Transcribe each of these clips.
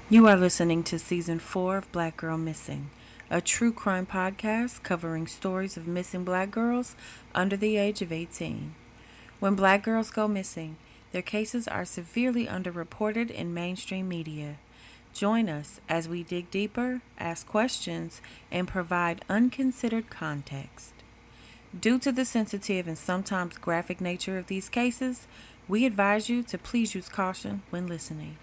You are listening to Season 4 of Black Girl Missing, a true crime podcast covering stories of missing black girls under the age of 18. When black girls go missing, their cases are severely underreported in mainstream media. Join us as we dig deeper, ask questions, and provide unconsidered context. Due to the sensitive and sometimes graphic nature of these cases, we advise you to please use caution when listening.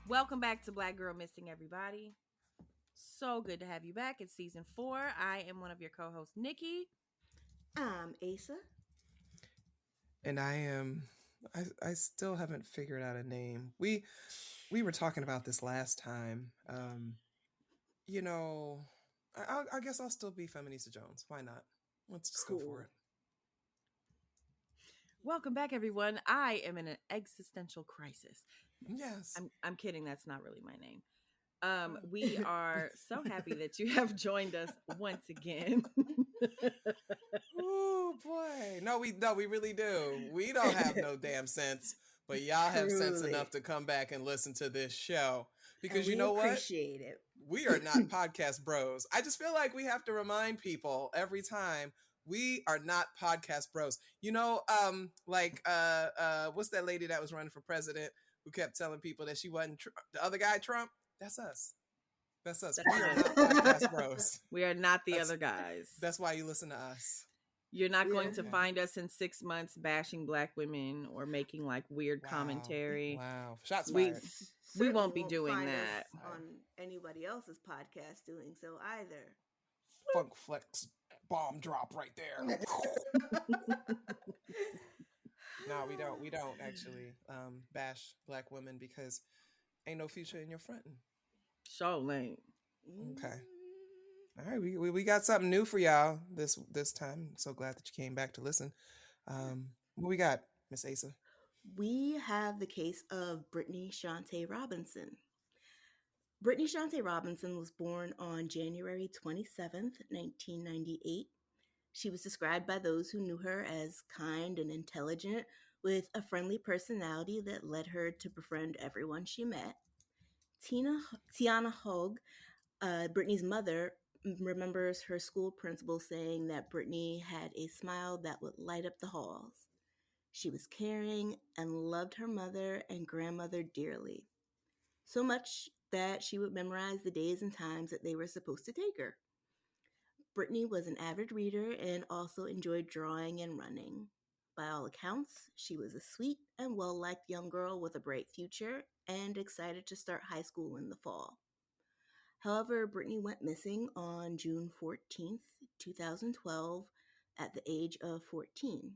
Welcome back to Black Girl Missing, everybody. So good to have you back. It's season 4. I am one of your co-hosts, Nikki. I'm Asa. And I still haven't figured out a name. We were talking about this last time. You know, I guess I'll still be Feminista Jones. Why not? Let's just go for Cool. it. Welcome back, everyone. I am in an existential crisis. Yes. I'm kidding. That's not really my name. We are so happy that you have joined us once again. Oh boy. No, we really do. We don't have no damn sense, but y'all have sense Truly. enough to come back and listen to this show. And Because you we know what? appreciate it. We are not podcast bros. I just feel like we have to remind people every time we are not podcast bros. What's that lady that was running for president who kept telling people that she wasn't the other guy Trump? That's us. That's us. That's We are us. not podcast bros. We are not the That's other guys. that's why you listen to us. You're not going to Okay. find us in 6 months bashing black women or making like weird Wow. commentary. Wow. Shots We fired. we Certainly won't be won't doing find that. us on anybody else's podcast doing so either. Funk flex bomb drop right there. No, we don't. We don't actually bash black women because ain't no future in your fronting. So lame. Okay. All right. We got something new for y'all this time. So glad that you came back to listen. What we got, Miss Asa? We have the case of Brittany Shante Robinson. Brittany Shante Robinson was born on January 27th, 1998. She was described by those who knew her as kind and intelligent, with a friendly personality that led her to befriend everyone she met. Tiana Hogue, Brittany's mother, remembers her school principal saying that Brittany had a smile that would light up the halls. She was caring and loved her mother and grandmother dearly, so much that she would memorize the days and times that they were supposed to take her. Brittany was an avid reader and also enjoyed drawing and running. By all accounts, she was a sweet and well liked young girl with a bright future and excited to start high school in the fall. However, Brittany went missing on June 14th, 2012, at the age of 14.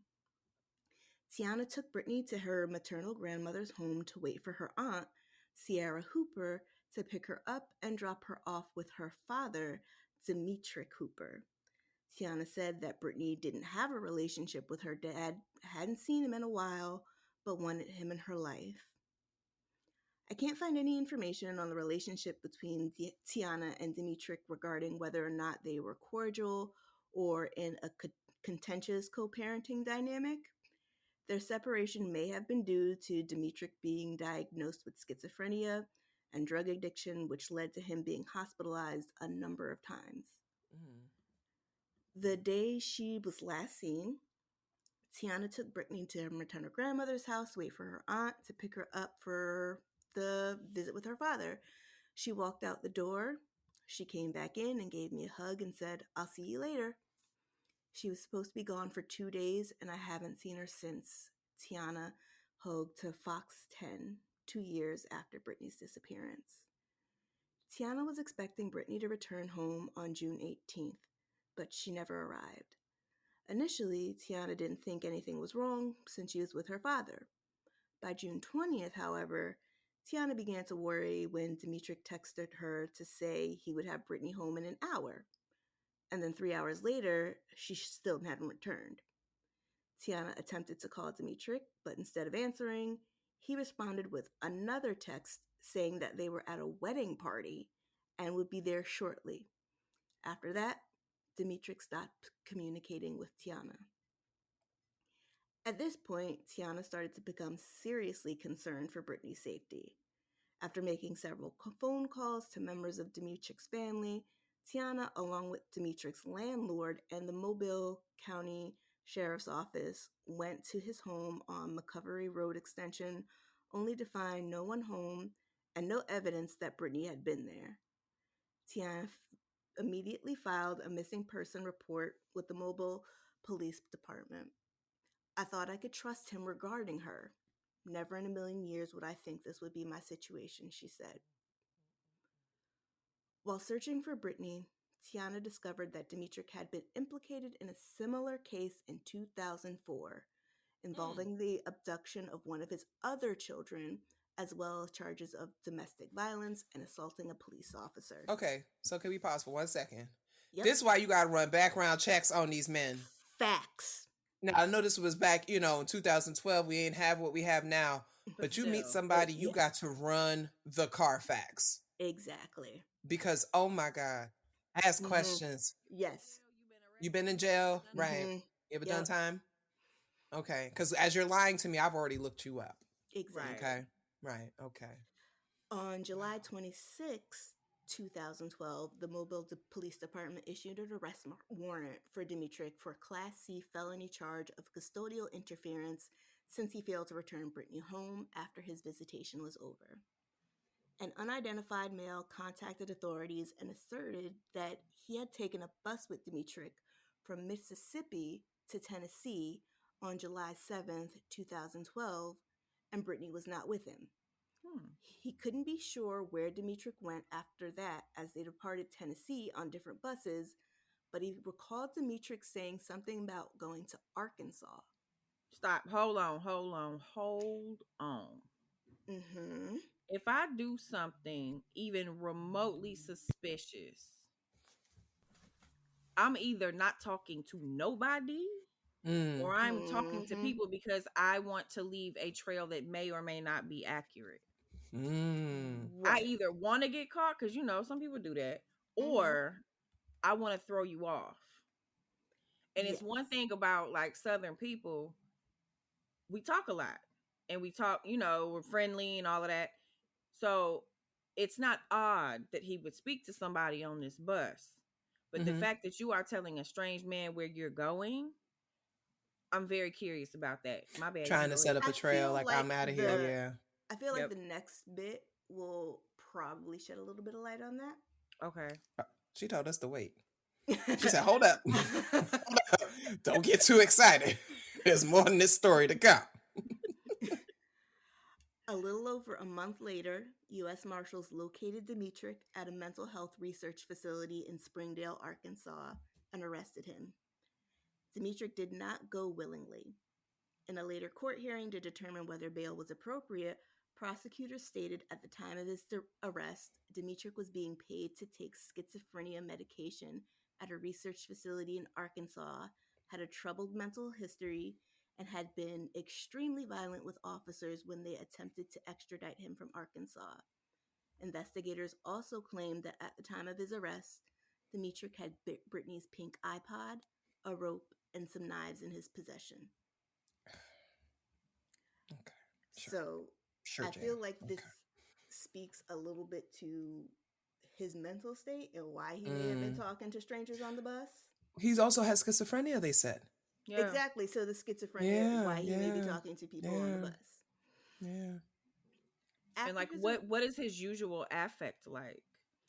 Tiana took Brittany to her maternal grandmother's home to wait for her aunt, Sierra Hooper, to pick her up and drop her off with her father, Dimitri Hooper. Tiana said that Brittany didn't have a relationship with her dad, hadn't seen him in a while, but wanted him in her life. I can't find any information on the relationship between Tiana and Dimitri regarding whether or not they were cordial or in a contentious co-parenting dynamic. Their separation may have been due to Dimitri being diagnosed with schizophrenia and drug addiction, which led to him being hospitalized a number of times. Mm. The day she was last seen, Tiana took Brittany to her maternal grandmother's house to wait for her aunt to pick her up for the visit with her father. She walked out the door. She came back in and gave me a hug and said, "I'll see you later." She was supposed to be gone for 2 days, and I haven't seen her since. Tiana Hogue to Fox 10, 2 years after Brittany's disappearance. Tiana was expecting Brittany to return home on June 18th, but she never arrived. Initially, Tiana didn't think anything was wrong since she was with her father. By June 20th, however, Tiana began to worry when Dimitri texted her to say he would have Brittany home in an hour. And then 3 hours later, she still hadn't returned. Tiana attempted to call Dimitri, but instead of answering, he responded with another text saying that they were at a wedding party and would be there shortly. After that, Dimitri stopped communicating with Tiana. At this point, Tiana started to become seriously concerned for Brittany's safety. After making several phone calls to members of Dimitrich's family, Tiana, along with Dimitrich's landlord and the Mobile County Sheriff's Office, went to his home on McCovery Road Extension, only to find no one home and no evidence that Brittany had been there. Tiana immediately filed a missing person report with the Mobile Police Department. I thought I could trust him regarding her. Never in a million years would I think this would be my situation, she said. While searching for Brittany, Tiana discovered that Dimitrik had been implicated in a similar case in 2004, involving the abduction of one of his other children, as well as charges of domestic violence and assaulting a police officer. Okay, so can we pause for 1 second? Yep. This is why you got to run background checks on these men. Facts. Now, I know this was back, in 2012. We ain't have what we have now. But you meet somebody, you got to run the Carfax. Exactly. Because, oh my God, ask questions. Yes. You been in jail? Right. You ever done time? Okay. Because as you're lying to me, I've already looked you up. Exactly. Okay. Right. Okay. On July 26, 2012, the Mobile Police Department issued an arrest warrant for Dimitrik for a Class C felony charge of custodial interference since he failed to return Brittany home after his visitation was over. An unidentified male contacted authorities and asserted that he had taken a bus with Dimitrik from Mississippi to Tennessee on July 7th, 2012, and Brittany was not with him. He couldn't be sure where Dimitrik went after that as they departed Tennessee on different buses, but he recalled Dimitrik saying something about going to Arkansas. Stop. Hold on. Mm-hmm. If I do something even remotely suspicious, I'm either not talking to nobody or I'm talking to people because I want to leave a trail that may or may not be accurate. Right. I either want to get caught, because some people do that, or I want to throw you off. And it's one thing about like Southern people, we talk a lot and we talk, we're friendly and all of that. So it's not odd that he would speak to somebody on this bus. But the fact that you are telling a strange man where you're going, I'm very curious about that. My bad. Trying to set up a trail like I'm out of here. Yeah. I feel like the next bit will probably shed a little bit of light on that. Okay. She told us to wait. She said, hold up. Don't get too excited. There's more than this story to come. A little over a month later, U.S. Marshals located Dimitrik at a mental health research facility in Springdale, Arkansas, and arrested him. Dimitrik did not go willingly. In a later court hearing to determine whether bail was appropriate, prosecutors stated at the time of his arrest, Dimitrik was being paid to take schizophrenia medication at a research facility in Arkansas, had a troubled mental history, and had been extremely violent with officers when they attempted to extradite him from Arkansas. Investigators also claimed that at the time of his arrest, Dimitrik had Brittany's pink iPod, a rope, and some knives in his possession. Okay. Sure. So I feel like this speaks a little bit to his mental state and why he may have been talking to strangers on the bus. He also has schizophrenia, they said. Yeah. Exactly. So the schizophrenia is why he may be talking to people on the bus. Yeah. And like, what is his usual affect like?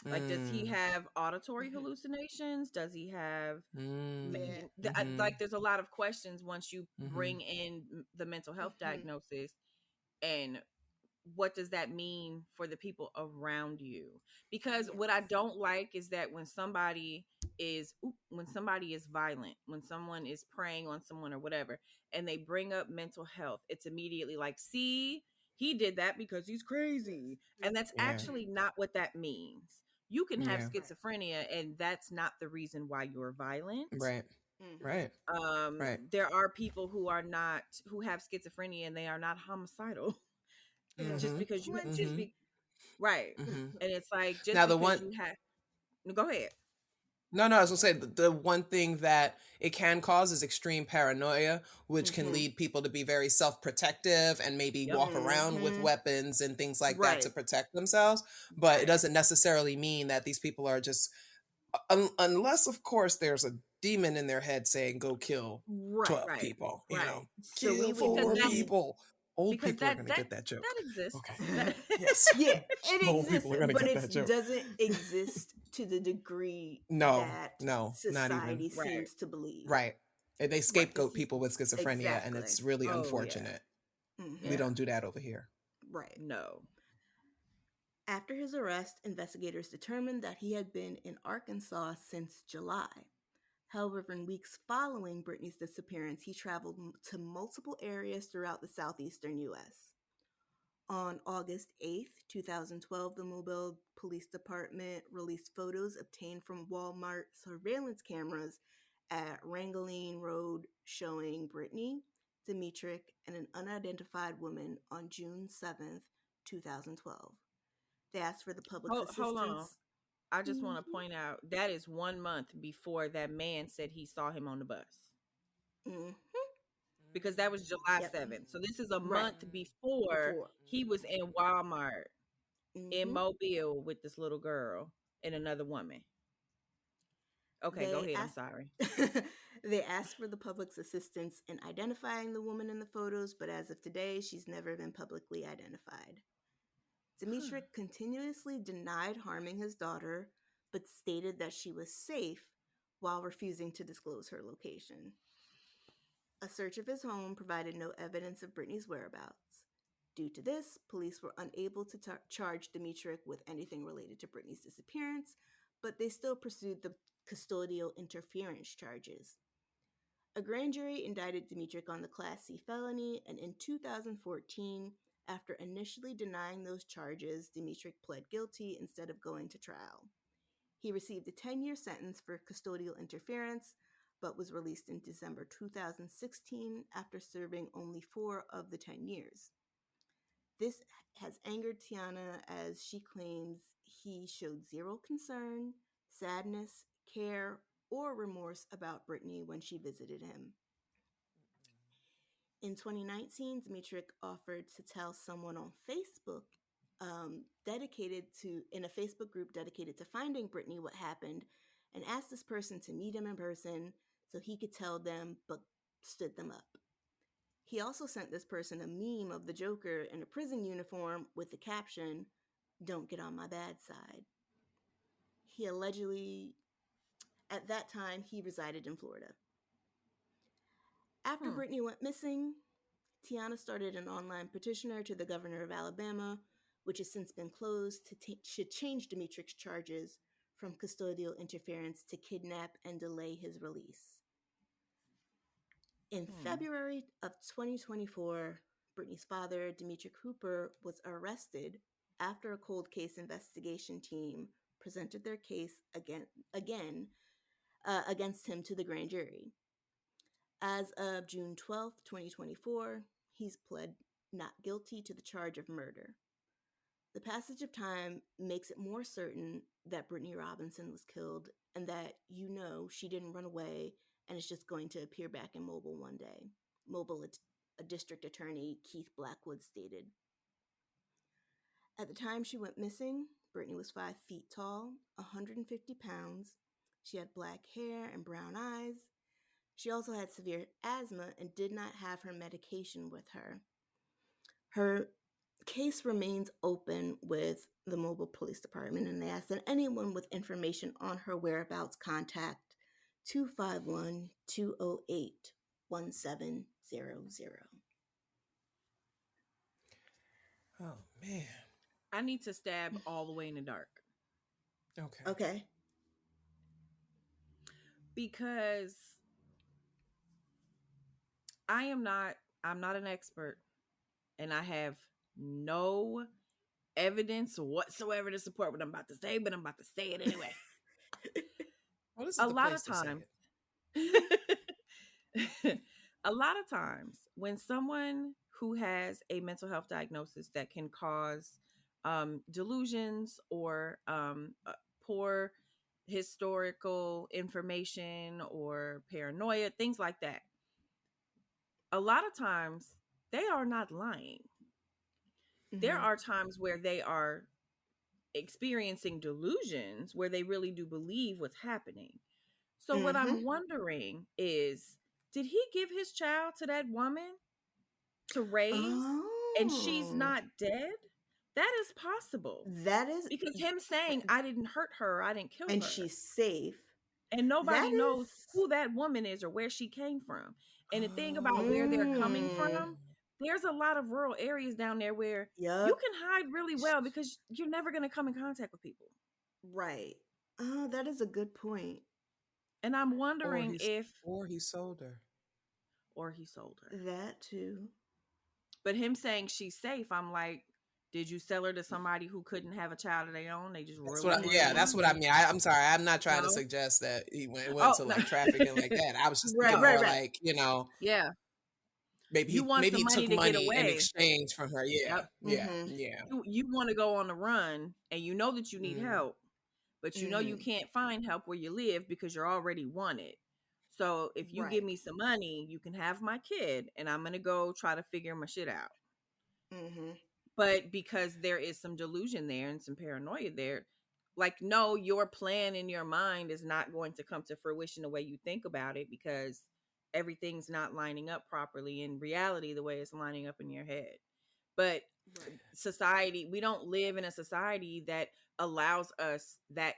Like, does he have auditory hallucinations? Does he have like? There's a lot of questions once you bring in the mental health diagnosis, and what does that mean for the people around you? Because what I don't like is that when somebody is violent, when someone is preying on someone or whatever, and they bring up mental health, it's immediately like, see, he did that because he's crazy. And that's actually not what that means. You can have schizophrenia and that's not the reason why you're violent. Right. Right. There are people who have schizophrenia and they are not homicidal. Just because you right. And it's like, just now, because you have, go ahead. No, no, I was gonna say the one thing that it can cause is extreme paranoia, which can Mm-hmm. lead people to be very self-protective and maybe Yep. walk around with Mm-hmm. weapons and things like that to Right. protect themselves. But it Right. doesn't necessarily mean that these people are just, unless, of course, there's a demon in their head saying, "Go kill Right. 12 Right. people," Right. So we kill would Because four that need. people. Old because people are that gonna that get that that joke. Okay, exists. That yes, Yeah, it old people exists, are gonna but get it that joke. doesn't exist to the degree No, that no, not even. society Right. seems to believe. Right. And they Right. scapegoat people with schizophrenia, and Exactly. it's really Oh yeah. unfortunate. We Hmm. Yeah. don't do that over here. Right. No. After his arrest, investigators determined that he had been in Arkansas since July. However, in weeks following Brittany's disappearance, he traveled to multiple areas throughout the southeastern U.S. On August 8th, 2012, the Mobile Police Department released photos obtained from Walmart surveillance cameras at Rangeline Road showing Brittany, Dimitrik, and an unidentified woman on June 7th, 2012. They asked for the public's Hold on. assistance. I just want to Mm-hmm. point out that is 1 month before that man said he saw him on the bus, Mm-hmm. because that was July Yep. 7th. So this is a Right. month before Before. he was in Walmart in Mm-hmm. Mobile with this little girl and another woman. Okay, go They ahead. I'm asked sorry. they asked for the public's assistance in identifying the woman in the photos, but as of today, she's never been publicly identified. Huh. Dmitrik continuously denied harming his daughter, but stated that she was safe while refusing to disclose her location. A search of his home provided no evidence of Brittany's whereabouts. Due to this, police were unable to charge Dmitrik with anything related to Brittany's disappearance, but they still pursued the custodial interference charges. A grand jury indicted Dmitrik on the Class C felony, and in 2014, after initially denying those charges, Dmitrik pled guilty instead of going to trial. He received a 10-year sentence for custodial interference, but was released in December 2016 after serving only 4 of the 10 years. This has angered Tiana as she claims he showed zero concern, sadness, care, or remorse about Brittany when she visited him. In 2019, Dmitrik offered to tell someone on Facebook, dedicated to in a Facebook group dedicated to finding Brittany what happened, and asked this person to meet him in person so he could tell them, but stood them up. He also sent this person a meme of the Joker in a prison uniform with the caption, "Don't get on my bad side." He allegedly, at that time, he resided in Florida. After Hmm. Brittany went missing, Tiana started an online petitioner to the governor of Alabama, which has since been closed, should change Dimitrik's charges from custodial interference to kidnap and delay his release. In Hmm. February of 2024, Brittany's father, Dimitri Cooper, was arrested after a cold case investigation team presented their case again against him to the grand jury. As of June 12th, 2024, he's pled not guilty to the charge of murder. The passage of time makes it more certain that Brittany Robinson was killed and that she didn't run away and is just going to appear back in Mobile one day. Mobile, a district attorney, Keith Blackwood, stated. At the time she went missing, Brittany was 5 feet tall, 150 pounds. She had black hair and brown eyes. She also had severe asthma and did not have her medication with her. Her case remains open with the Mobile Police Department, and they ask that anyone with information on her whereabouts contact 251-208-1700. Oh man. I need to stab all the way in the dark Okay. Okay. because I am not I'm not an expert, and I have no evidence whatsoever to support what I'm about to say, but I'm about to say it anyway. Well, this is A the lot place of to say times, it. a lot of times when someone who has a mental health diagnosis that can cause delusions or poor historical information or paranoia, things like that. A lot of times they are not lying. There Mm-hmm. are times where they are experiencing delusions where they really do believe what's happening. So what Mm-hmm. I'm wondering is, did he give his child to that woman to raise and she's Oh, not dead? That is possible. that is, Because him saying I didn't hurt her, I didn't kill and her, she's safe. and That nobody knows is, who that woman is or where she came from. And the thing about where they're coming mm, from, there's a lot of rural areas down there where you yup, can hide really well because you're never going to come in contact with people. right. Oh, that is a good point. And I'm or wondering he's if, or he sold her. or he sold her. That too. But him saying she's safe, I'm like, did you sell her to somebody who couldn't have a child of their own? They just That's really what. wanted Yeah, that's one? what I mean. I'm sorry. I'm not trying to No. suggest that he went Oh, to no. like trafficking like that. I was just Right, thinking No. right, more right. like Yeah. You want maybe some he money took to get money in away. exchange from her. Yeah, Yep. yeah, Mm-hmm. yeah. You want to go on the run and you know that you need Mm, help, but you know you Mm-hmm. can't find help where you live because you're already wanted. So if you give Right. me some money, you can have my kid and I'm going to go try to figure my shit out. Mm-hmm. But because there is some delusion there and some paranoia there, like, no, your plan in your mind is not going to come to fruition the way you think about it because everything's not lining up properly in reality the way it's lining up in your head. But Right. society, we don't live in a society that allows us that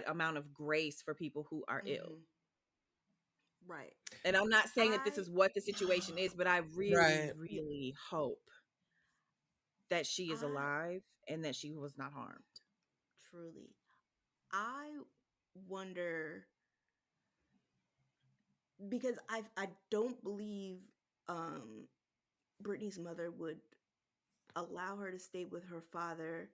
amount of grace for people who are ill. Mm-hmm. Right. And I'm not saying that this I is what the situation is, but I really, right. really hope that she is I alive and that she was not harmed. truly, I wonder, because I don't believe um Brittany's mother would allow her to stay with her father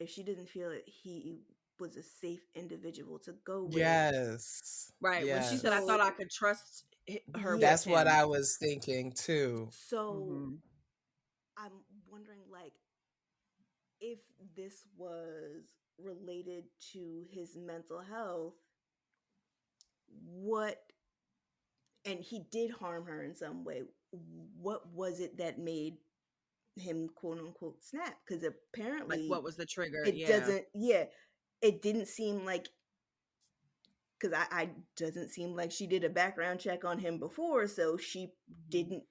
if she didn't feel that he was a safe individual to go with. Yes, Right. When she said, I yes. thought So I could trust her yeah, with That's what him. I was thinking too. so Mm-hmm. I'm wondering, like, if this was related to his mental health, what, and he did harm her in some way, what was it that made him quote unquote snap? Because Like, what apparently was the trigger? it Yeah. doesn't, yeah, it didn't seem like, because I doesn't seem like she did a background check on him before, so she Mm-hmm. didn't,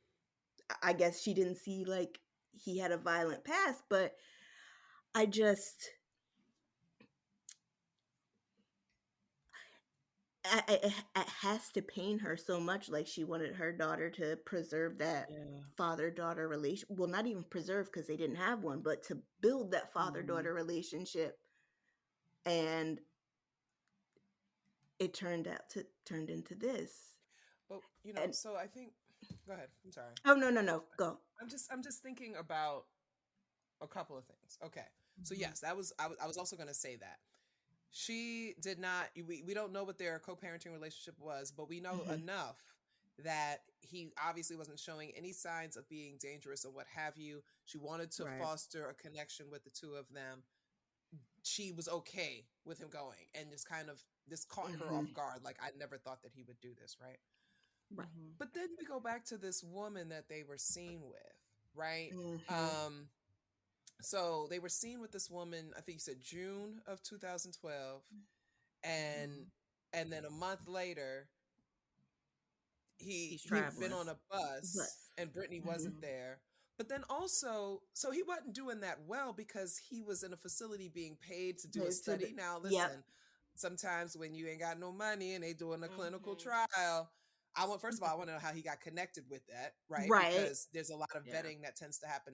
I guess she didn't see like he had a violent past. But I just, it has to pain her so much, like she wanted her daughter to preserve that Yeah. father-daughter relation, well, not even preserve because they didn't have one, but to build that Mm-hmm. father-daughter relationship. And it turned into this. But And so I think. Go ahead. I'm sorry. oh, no, no, no, go. I'm just thinking about a couple of things. Okay. So Mm-hmm. yes, I was also going to say that. She did not we don't know what their co-parenting relationship was, but we know Hmm. enough that he obviously wasn't showing any signs of being dangerous or what have you. She wanted to Right. foster a connection with the two of them. She was okay with him going, and just kind of this caught her Hmm. off guard. Like, I never thought that he would do this, right? Right. Mm-hmm. But then we go back to this woman that they were seen with, right? Hmm. um so they were seen with this woman, I think you said June of 2012, and Mm-hmm. then a month later He's he'd been traveling. on a But bus and Brittany hmm. wasn't Mm-hmm. there. But then also, so he wasn't doing that well because he was in a facility being paid to do a To the, study. Now yep. listen, sometimes when you ain't got no money and they doing a clinical Hmm. trial, I want, first of all, I want to know how he got connected with that, right? Right. Because there's a lot of Yeah. vetting that tends to happen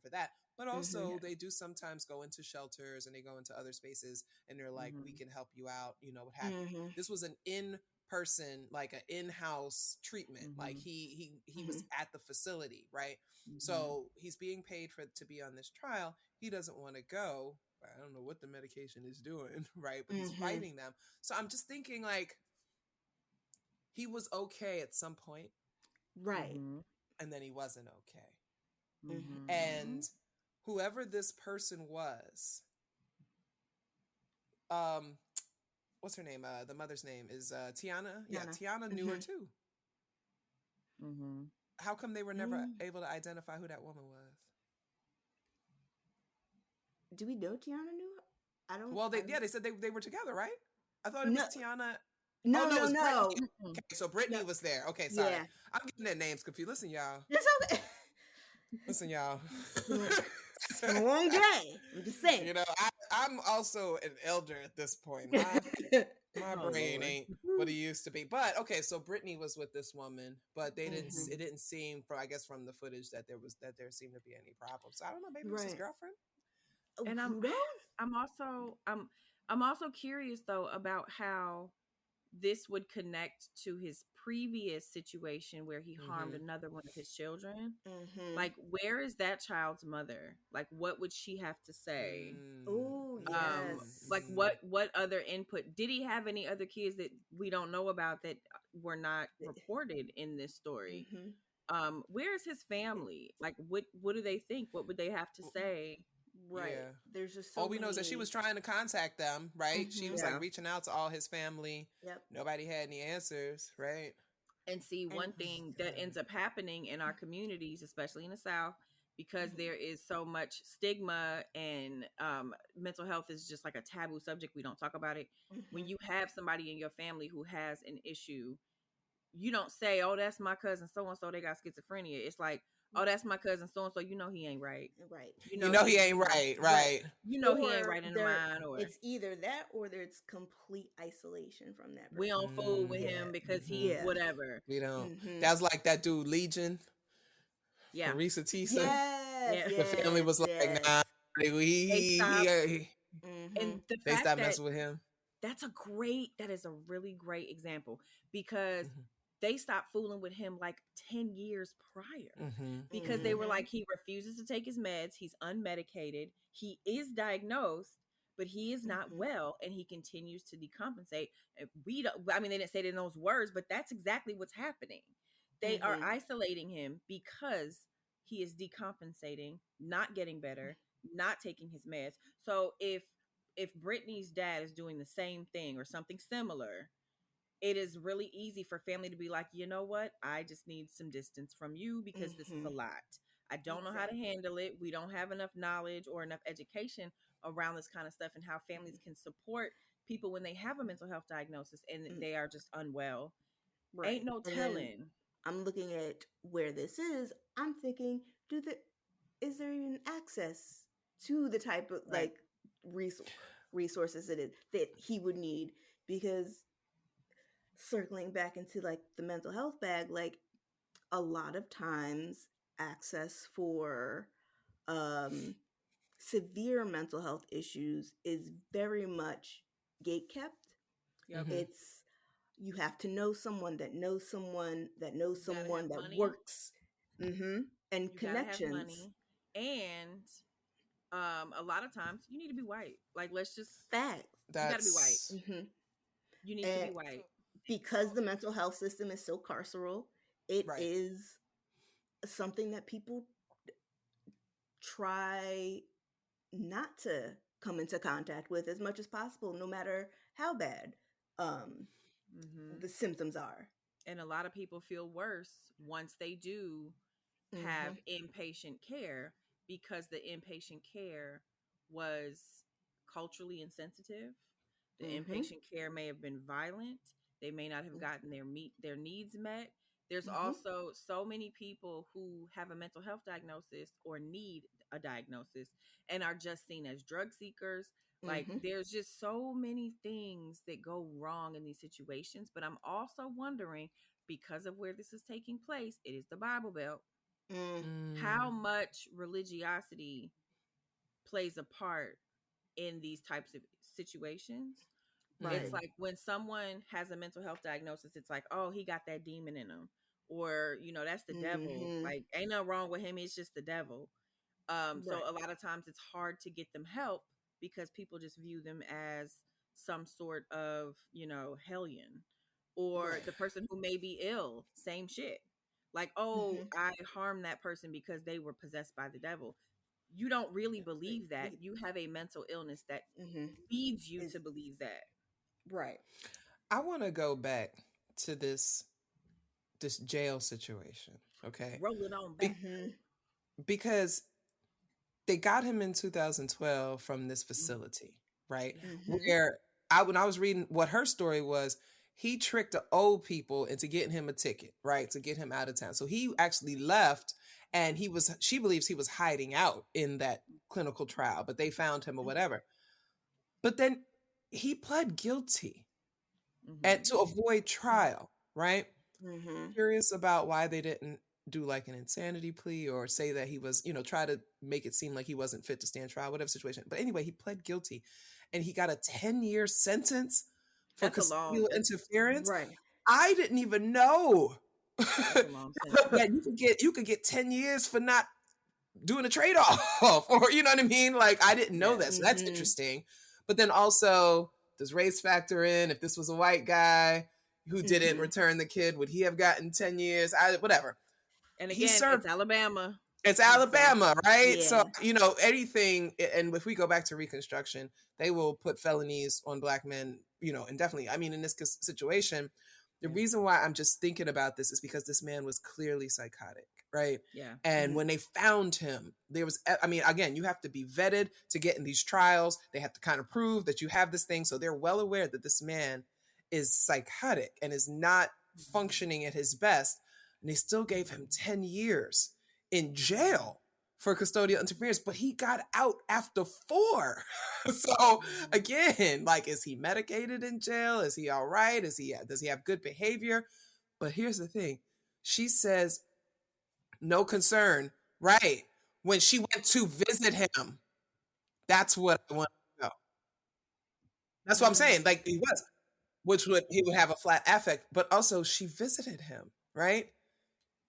for that. But Hmm. also Yeah. they do sometimes go into shelters and they go into other spaces and they're like, we Mm-hmm. can help you out, what have you. Hmm. This was an in person, like an in-house treatment. Like Mm-hmm. he Hmm. was at the facility, right? Mm-hmm. So he's being paid for to be on this trial. He doesn't want to go. I don't know what the medication is doing, right? But he's Hmm. fighting them. So I'm just thinking, like, he was okay at some point, Right. Mm-hmm. and then he wasn't okay. Mm-hmm. And whoever this person was, um what's her name? The mother's name is Tiana. Yeah, Yana. Tiana knew her Mm-hmm. too. Mm-hmm. How come they were never Mm. able to identify who that woman was? Do we know Tiana knew? I don't. Well, I they said they were together, right? I thought it no was Tiana. Oh no no, it no was Brittany. no Mm-mm. Okay, so no. Brittany was there. Okay, sorry, Yeah, I'm getting their names confused. Listen, y'all. that's okay. Listen, y'all. It's been a long day. I'm just saying. I'm also an elder at this point. My Oh brain Lord. ain't what it used to be. But okay, so Brittany was with this woman, but they didn't. Hmm. It didn't seem, from I guess from the footage, that there seemed to be any problems. So I don't know. Maybe it was his Right. girlfriend. And Who knows? I'm also I'm also curious though about how this would connect to his previous situation where he harmed Mm-hmm. another one of his children. Hmm. Like, where is that child's mother? Like, what would she have to say? Oh Like, yes. what other input did he have? Any other kids that we don't know about that were not reported in this story? Mm-hmm. Where's his family? Like, what do they think? What would they have to say? Right. Yeah. There's just All so we know is that she was many. trying to contact them, right? She Hmm. was like Yeah. reaching out to all his family. Yep. Nobody had any answers, right? And see, And one Oh thing my that God. ends up happening in our communities, especially in the South, because hmm there is so much stigma and mental health is just like a taboo subject. We don't talk about it. When hmm you have somebody in your family who has an issue, you don't say, "Oh, that's my cousin so and so. They got schizophrenia." It's like, "Oh, that's my cousin so and so. You know he ain't right. right. You You know know he he, ain't right, Right. right? you know he ain't Or right in the there mind." Or it's either that or there's complete isolation from that we person. don't fool with Yeah. him because he Mm-hmm. Yeah. whatever. We don't. Hmm. That's like that dude Legion, Yeah, Risa Tisa. Yes, yeah. The family yes, was like, yes. nah, They stop, Hmm. and the they fact stopped that messing with him. that is a really great example because Mm-hmm. they stopped fooling with him like 10 years prior Mm-hmm. because they Mm-hmm. were Hmm. like, he refuses to take his meds, he's unmedicated, he is diagnosed, but he is not Hmm. well and he continues to decompensate. And we don't, I mean, they didn't say it in those words, but that's exactly what's happening. They are Hmm. isolating him because he is decompensating, not getting better, not taking his meds. So if Brittany's dad is doing the same thing or something similar, it is really easy for family to be like, you know what? I just need some distance from you because this is Hmm. a lot. I don't know how to Exactly. handle it. We don't have enough knowledge or enough education around this kind of stuff and how families Hmm. can support people when they have a mental health diagnosis and Mm, they are just unwell. Ain't right. no And then telling. I'm looking at where this is. I'm thinking, is there even access to the type of Right. like resou- resources that he would need? Because circling back into like the mental health bag, like a lot of times access for um severe mental health issues is very much gate kept. Yep. Mm-hmm. It's you have to know someone that knows someone that knows You got to someone have that money. works, and You got to have connections. money. And a lot of times you need to be white. Like, let's just, Facts. you got to be white. That's Hmm. You need to be And white. because so the mental health system is so carceral, it right. is something that people try not to come into contact with as much as possible, no matter how bad um, Hmm. the symptoms are. And a lot of people feel worse once they do Hmm. have inpatient care because the inpatient care was culturally insensitive. The Hmm. inpatient care may have been violent. They may not have gotten their needs met. There's Hmm. also so many people who have a mental health diagnosis or need a diagnosis and are just seen as drug seekers. Like, Hmm. there's just so many things that go wrong in these situations. But I'm also wondering, because of where this is taking place, it is the Bible Belt, Mm. how Mm. much religiosity plays a part in these types of situations. It's Right. Mm-hmm. like when someone has a mental health diagnosis, it's like, oh, he got that demon in him, or that's the devil. Hmm. Like, ain't nothing wrong with him, it's just the devil. So Right. a lot of times it's hard to get them help because people just view them as some sort of hellion, or Right. the person who may be ill, same shit. Like, oh, Hmm. I harmed that person because they were possessed by the devil. You don't really believe that. You have a mental illness that Hmm. leads you Is to believe that. Right. I want to go back to this jail situation, okay? Roll it on back. Be- Mm-hmm. because they got him in 2012 from this facility, right? Yeah. Mm-hmm. Where when I was reading what her story was, he tricked the old people into getting him a ticket, right? To get him out of town. So he actually left, and she believes he was hiding out in that clinical trial, but they found him or whatever. But then he pled guilty and Mm-hmm. to avoid trial, right? Mm-hmm. Curious about why they didn't do like an insanity plea or say that he was, try to make it seem like he wasn't fit to stand trial, whatever situation. But anyway, he pled guilty and he got a 10-year sentence for That's a long. custodial interference. Right. I didn't even know That's a long sentence. that you could get 10 years for not doing a trade-off or you know what I mean? Like I didn't know Yeah. that. So that's Mm-hmm. interesting. But then also does race factor in? If this was a white guy who didn't Mm-hmm. return the kid, would he have gotten 10 years? Whatever. And He again, it's served. Alabama. It's Exactly. Alabama, right? So, Yeah. anything, and if we go back to Reconstruction, they will put felonies on black men, indefinitely. I mean, in this situation, the Yeah. reason why I'm just thinking about this is because this man was clearly psychotic, right? Yeah. And Mm-hmm. when they found him, there was, I mean, again, you have to be vetted to get in these trials. They have to kind of prove that you have this thing. So they're well aware that this man is psychotic and is not functioning at his best. And they still gave him 10 years in jail for custodial interference, but he got out after 4. So Mhm. again, like, is he medicated in jail? Is he all right? Does he have good behavior? But here's the thing. She says no concern, right? When she went to visit him. That's what I want to know. That's what I'm Mm-hmm. saying. Like he was, which would he would have a flat affect, but also she visited him, right?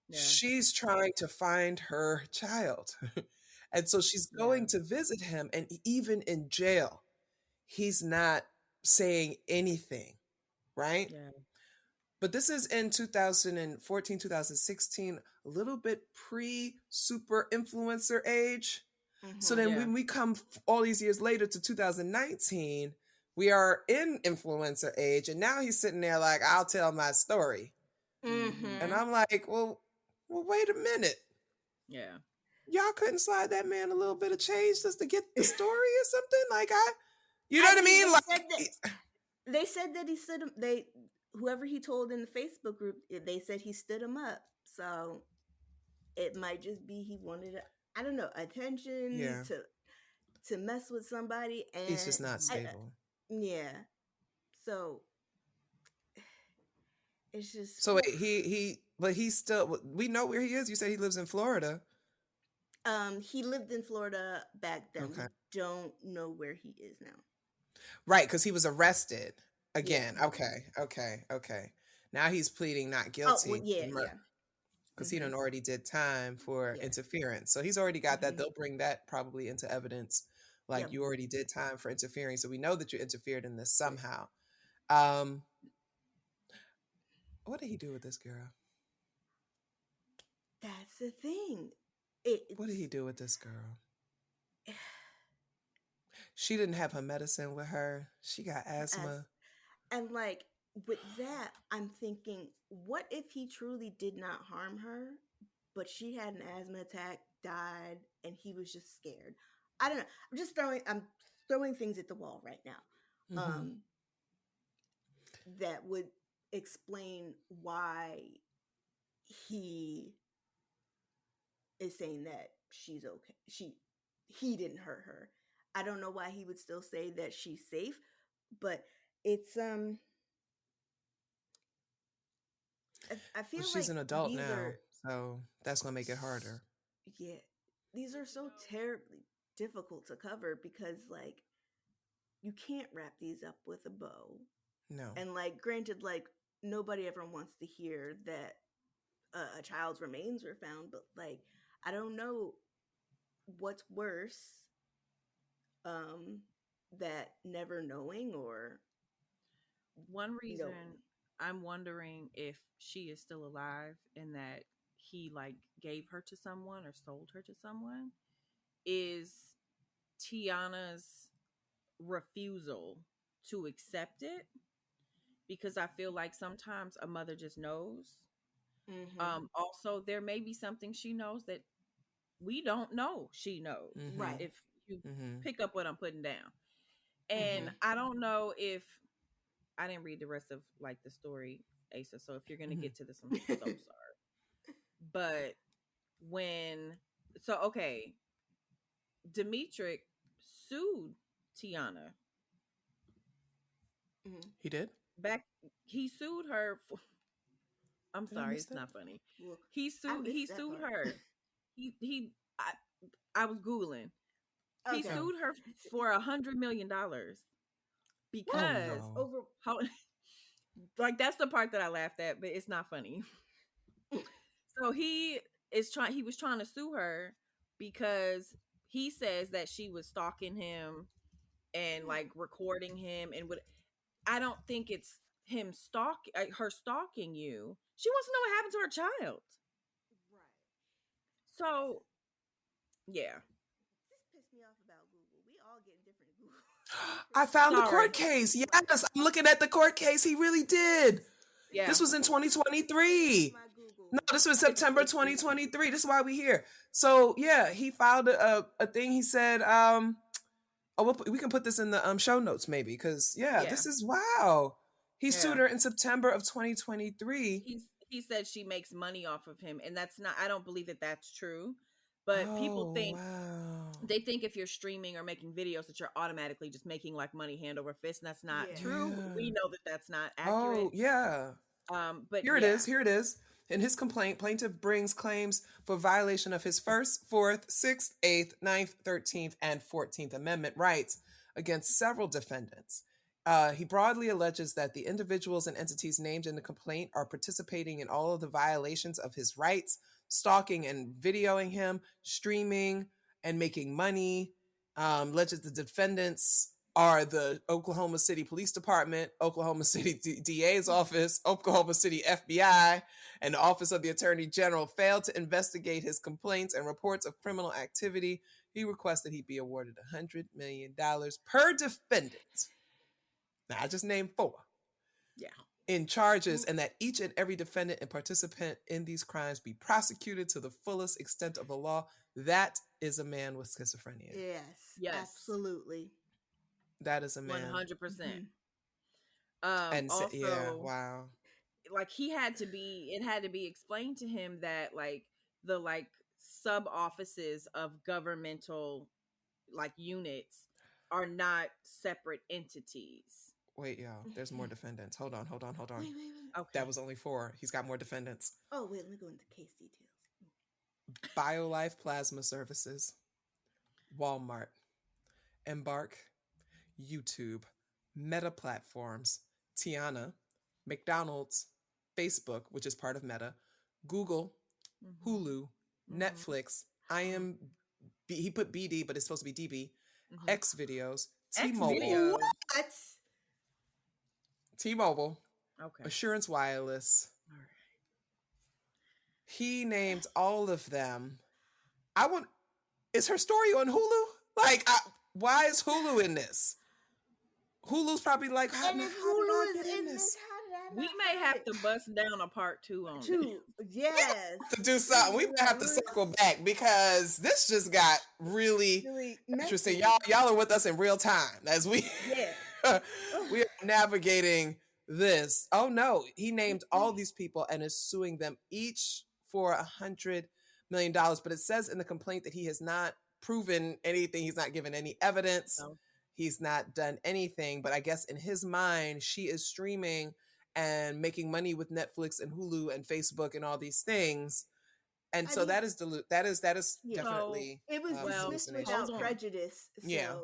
Yeah. She's trying to find her child. And so she's Yeah. going to visit him. And even in jail, he's not saying anything, right? Yeah. But this is in 2014, 2016, a little bit pre super influencer age. So Mm-hmm. then Yeah. when we come all these years later to 2019, we are in influencer age. And now he's sitting there like, I'll tell my story. Mm-hmm. And Mm-hmm. I'm like, well, wait a minute. Yeah. Y'all couldn't slide that man a little bit of change just to get the story or something? Like you know I what I mean, mean? they said that he stood him. They whoever he told in the Facebook group, they said he stood him up. So it might just be he wanted, I don't know, attention Yeah, to mess with somebody, he's and just not I stable. yeah. So it's just So wait, but he's still. We know where he is. You said he lives in Florida. he lived in Florida back then. Okay, We don't know where he is now. right, because he was arrested Yeah. again. Okay. Now he's pleading not Oh, well, guilty yeah, yeah. because he Mm-hmm. done already did time for Yeah. interference. So he's already got that. Mm-hmm. They'll bring that probably into evidence. Like Yep. you already did time for interfering, so we know that you interfered in this somehow. Um, what did he do with this girl? That's the thing. What did he It's do with this girl? She didn't have her medicine with her. She got as asthma. and like with that, I'm thinking, what if he truly did not harm her, but she had an asthma attack, died, and he was just scared? I don't know. I'm throwing things at the wall right now. Hmm. That would explain why he is saying that she's okay. He didn't hurt her. I don't know why he would still say that she's safe, but it's I Well, feel she's like an adult these now, are so that's gonna make it harder. yeah, these are so terribly difficult to cover because like you can't wrap these up with a bow. No. And like granted like nobody ever wants to hear that a child's remains were found, but like I don't know what's worse, um that never knowing or One knowing. reason I'm wondering if she is still alive and that he like gave her to someone or sold her to someone is Tiana's refusal to accept it because I feel like sometimes a mother just knows. Mm-hmm. Also, there may be something she knows that we don't know she knows, Mm-hmm. Right. if you Mm-hmm. pick up what I'm putting down. And Mm-hmm. I don't know if I didn't read the rest of like the story, Asa. So if you're gonna Mm-hmm. get to this, I'm so sorry. But when okay, Demetric sued Tiana Mm-hmm. He did? back. He sued her for, I'm Did I sorry, miss it's that? not funny. Well, He I sued he missed that sued part. her. He I was Googling. He Okay. Oh. sued her for $100 million Oh because no. Over. how like that's the part that I laughed at, but it's not funny. So he was trying to sue her because he says that she was stalking him and like recording him and what I don't think it's him her stalking you. She wants to know what happened to her child. Right. So yeah. This pissed me off about Google. We all getting different Google. I found the court Sorry. case. Yes, I'm looking at the court case. He really did. Yeah. This was in It's 2023. my No, Google. this was September 2023. This is why we here. So yeah, he filed a thing. He said, we can put this in the show notes maybe because yeah, Yeah. this is wow. He sued Yeah. her in September of 2023. He said she makes money off of him, and that's not, I don't believe that that's true. But people Oh think, wow. they think if you're streaming or making videos that you're automatically just making like money hand over fist, and that's not Yeah. true. Yeah. We know that that's not accurate. Oh yeah. But Here it yeah. is. Here it is. In his complaint, plaintiff brings claims for violation of his First, Fourth, Sixth, Eighth, Ninth, 13th, and 14th Amendment rights against several defendants. He broadly alleges that the individuals and entities named in the complaint are participating in all of the violations of his rights, stalking and videoing him, streaming and making money. Alleges the defendants are the Oklahoma City Police Department, Oklahoma City DA's office, Oklahoma City FBI, and the Office of the Attorney General failed to investigate his complaints and reports of criminal activity. He requested he be awarded $100 million per defendant. Now, I just named 4 Yeah. in charges, and that each and every defendant and participant in these crimes be prosecuted to the fullest extent of the law. That is a man with schizophrenia. Yes. Yes. Absolutely. That is a man. 100%. And Also, yeah, wow. like it had to be explained to him that like the like sub offices of governmental like units are not separate entities. Wait, y'all. There's more defendants. Hold on. Wait. Okay. That was only 4. He's got more defendants. Oh, wait. Let me go into case details. BioLife Plasma Services, Walmart, Embark, YouTube, Meta Platforms, Tiana, McDonald's, Facebook, which is part of Meta, Google, Hulu, Netflix, he put BD, but it's supposed to be DB, X Videos, T-Mobile, What? T-Mobile, Okay. Assurance Wireless. All right. He named all of them. Is her story on Hulu? Like, why is Hulu in this? Hulu's probably like, how did I get in this? We may have to bust down a part 2 on it. Yes. To do something. We might have to circle back because this just got really interesting. Y'all are with us in real time as we we are navigating this. Oh no, he named all these people and is suing them each for $100 million. But it says in the complaint that he has not proven anything. He's not given any evidence. No. He's not done anything. But I guess in his mind, she is streaming and making money with Netflix and Hulu and Facebook and all these things. And so that is definitely it was dismissed without prejudice. So. Yeah.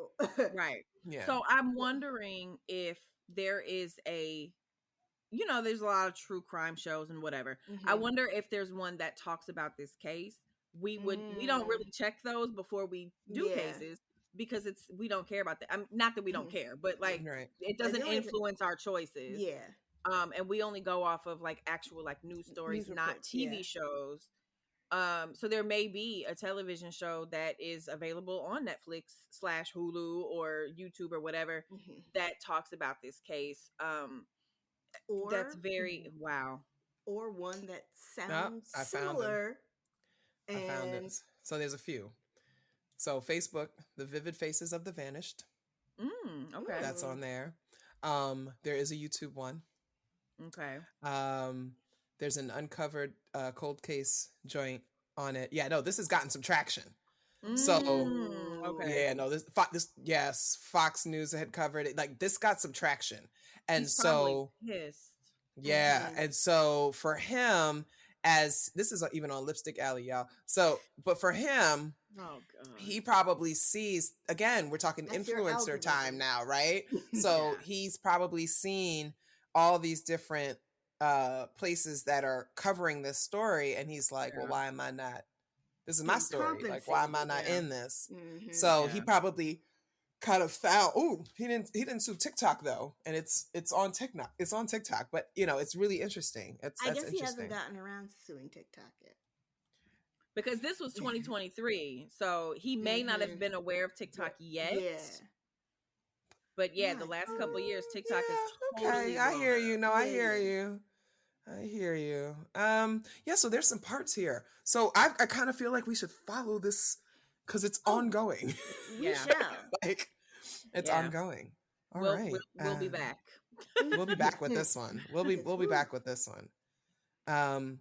Right. Yeah. So I'm wondering if there is there's a lot of true crime shows and whatever. I wonder if there's one that talks about this case. We don't really check those before we do cases because we don't care about that. Not that we don't care, but like it doesn't influence our choices. Yeah. And we only go off of like actual like news stories, not TV shows. So there may be a television show that is available on Netflix / Hulu or YouTube or whatever that talks about this case. That's or very wow. or one that No, sounds I found him. similar. I found And it. So there's a few. So Facebook, The Vivid Faces of the Vanished. Okay. That's on there. There is a YouTube one. Okay. Um, there's an uncovered cold case joint on it. Yeah, no, this has gotten some traction. So Okay. yeah, no, this yes, Fox News had covered it. Like this got some traction, and He's probably so pissed. yeah, and so for him, as this is even on Lipstick Alley, y'all. So, but for him, Oh God. he probably sees again. We're talking that's your influencer time algorithm. now, right? So Yeah. he's probably seen all these different places that are covering this story, and he's like, "Well, Yeah. why am I not? This is my Getting story. Like, why am I compensated. not Yeah. in this?" Mm-hmm. So he Yeah. probably kind of found. Oh, he didn't sue TikTok though, and it's on TikTok. It's on TikTok, but it's really interesting. I That's guess he hasn't interesting. gotten around to suing TikTok yet. Because this was 2023, so he may not have been aware of TikTok yet. Yeah. But yeah, the My last couple of years, goodness. TikTok is Yeah, totally okay. I blown hear up. you. No, I Yeah, hear yeah. you. I hear you. Yeah, so there's some parts here. So I kind of feel like we should follow this because it's Oh, ongoing. we Yeah. shall. Like it's Yeah. ongoing. All We'll right. we'll be back. We'll be back with this one. We'll be back with this one. Um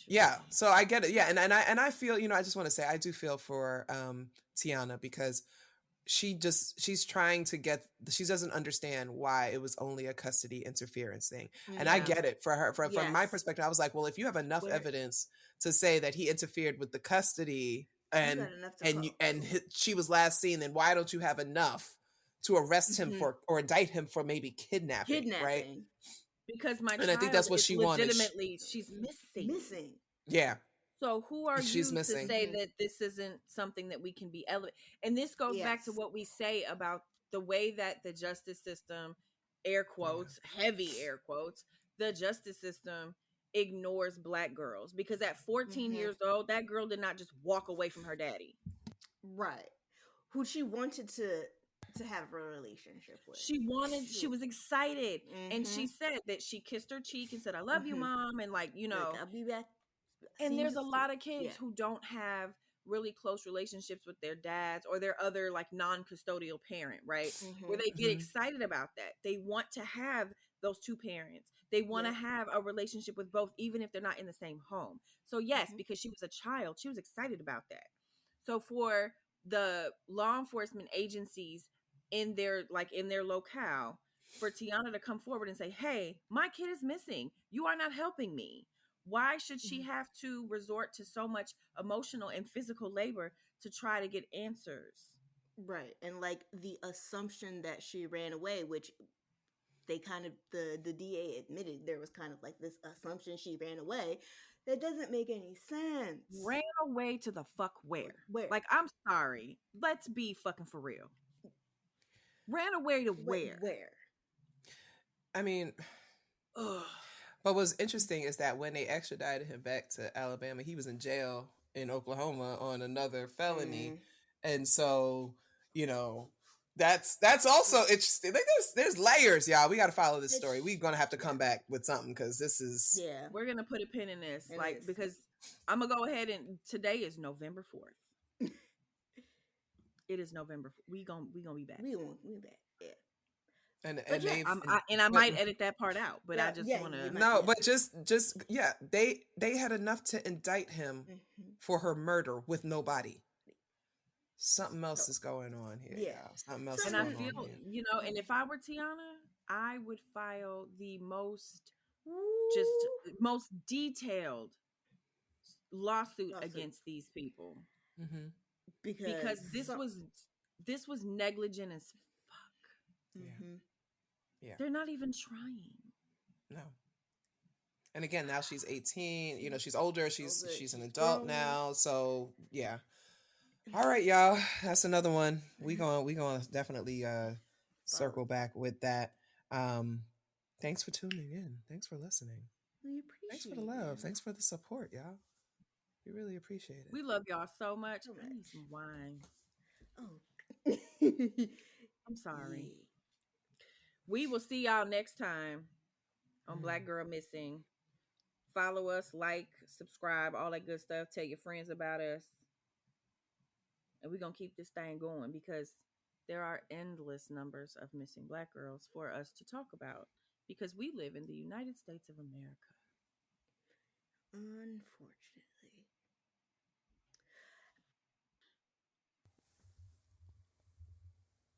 yeah, Interesting. so I get it. Yeah, and I feel, I just want to say I do feel for Tiana because she's trying to get, she doesn't understand why it was only a custody interference thing, and I Yeah. get it for her from my Yes. perspective. I was like, well, if you have enough Where evidence to say that he interfered with the custody you and got enough to and call. you, and she was last seen, then why don't you have enough to arrest him for or indict him for maybe kidnapping, right? Kidnapping. Because my And I think child that's what is she wanted. legitimately she's missing. Missing. Yeah, So who are she's you to missing. say that this isn't something that we can be elevated? And this goes back to Yes. what we say about the way that the justice system, air quotes, heavy air quotes, the justice system ignores black girls. Because at 14 years old, that girl did not just walk away from her daddy. Right. Who she wanted to have a relationship with. She was excited. And she Mhm. said that she kissed her cheek and said, I love you, mom. And like, Like, I'll be back. and See there's you a lot of soon. kids who don't have really close relationships with their dads or their other like non-custodial parent, right? Where they get excited about that. They want to have those two parents. They want to have a relationship with both, even if they're not in the same home. So yes, because she was a child, she was excited about that. So for the law enforcement agencies in their locale, for Tiana to come forward and say, hey, my kid is missing, you are not helping me, why should she have to resort to so much emotional and physical labor to try to get answers? Right. And like the assumption that she ran away, which they kind of the DA admitted there was kind of like this assumption she ran away. That doesn't make any sense. Ran away to the fuck where? Where? Like, I'm sorry. Let's be fucking for real. Ran away to where? Where? I mean, Ugh. but what's interesting is that when they extradited him back to Alabama, he was in jail in Oklahoma on another felony, and so that's also interesting. Like there's layers, y'all. We got to follow this story. We're gonna have to come back with something because this is We're gonna put a pin in this, It is. because I'm gonna go ahead and today is November 4th. It is November. We gonna be back. We back. Yeah. and yeah, I might edit that part out, but I just want to. No, but just yeah, they had enough to indict him for her murder with no body. Something else is going on here. Yeah. Something else. And is I going feel, on here. and if I were Tiana, I would file the most detailed lawsuit against these people. Mm-hmm. Because this was negligent as fuck. Yeah. They're not even trying. No. And again, now she's 18. She's older. She's an adult grown now. So yeah. All right, y'all. That's another one. We going to definitely circle back with that. Thanks for tuning in. Thanks for listening. We appreciate Thanks for the love. Thanks for the support, y'all. We really appreciate it. We love y'all so much. I need some wine. Oh. I'm sorry. We will see y'all next time. on Black Girl Missing. Follow us, like, subscribe, all that good stuff. Tell your friends about us. And we're going to keep this thing going because there are endless numbers of missing Black girls for us to talk about because we live in the United States of America. Unfortunately.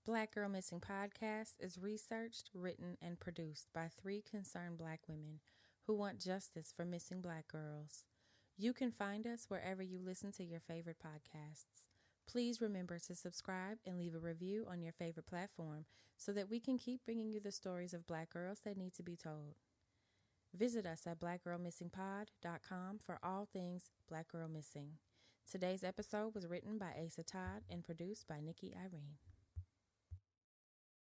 Black Girl Missing Podcast is researched, written, and produced by 3 concerned Black women who want justice for missing Black girls. You can find us wherever you listen to your favorite podcasts. Please remember to subscribe and leave a review on your favorite platform so that we can keep bringing you the stories of Black girls that need to be told. Visit us at blackgirlmissingpod.com for all things Black Girl Missing. Today's episode was written by Asa Todd and produced by Nikki Irene.